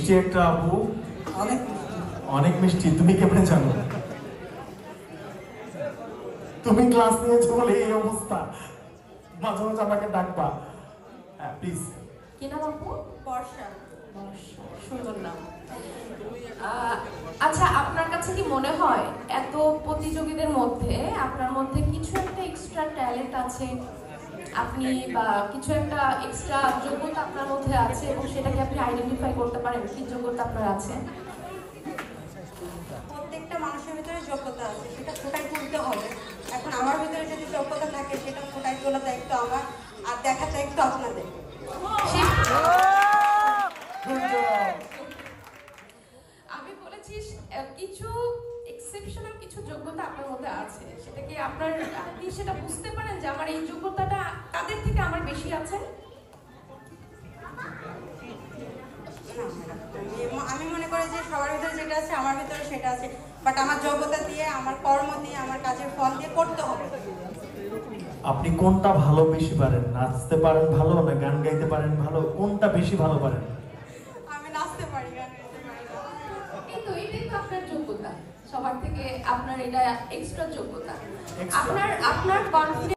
মিষ্টি একটা আপু, অনেক অনেক মিষ্টি। তুমি কেমনে জানো? তুমি ক্লাস নিয়েছো বলে এই অবস্থা। মাঝে মাঝে আমাকে ডাকবা, হ্যাঁ প্লিজ। কি নাম আপু? বর্ষা। বর্ষা, সুন্দর নাম। আচ্ছা, আপনার কাছে কি মনে হয় এত প্রতিযোগীদের মধ্যে আপনার মধ্যে কিছু একটা এক্সট্রা ট্যালেন্ট আছে, আপনি বা কিছু একটা এক্সট্রা যোগ্যতা আপনার মধ্যে আছে এবং সেটাকে আপনি আইডেন্টিফাই করতে পারেন কি যোগ্যতা আপনার আছে? প্রত্যেকটা মানুষের ভিতরে যোগ্যতা আছে, সেটা ফুটাই তুলতে হবে। এখন আমার ভিতরে যদি যোগ্যতা থাকে সেটা ফুটাই তোলা দায়িত্ব আমার, আর দেখা দায়িত্ব আপনাদের। আমি বলেছি কিছু এক্সেপশনাল কিছু যোগ্যতা আপনার মধ্যে আছে, সেটা কি আপনি সেটা বুঝতে পারেন যে আমার এই যোগ্যতাটা তাদের থেকে আমার বেশি আছে? আমি মনে করি যে সবার ভিতরে যেটা আছে আমার ভিতরে সেটা আছে, বাট আমার যোগ্যতা দিয়ে, আমার কর্ম দিয়ে, আমার কাজের ফল দিয়ে করতে হবে। আপনি কোনটা ভালো বেশি পারেন? নাচতে পারেন ভালো না গান গাইতে পারেন ভালো? কোনটা বেশি ভালো পারেন? আমি নাচতে পারি, গান গাইতে পারি না। কিন্তু এটাই তো আপনার যোগ্যতা, সবার থেকে আপনার এটা এক্সট্রা যোগ্যতা। আপনার কনফিডেন্স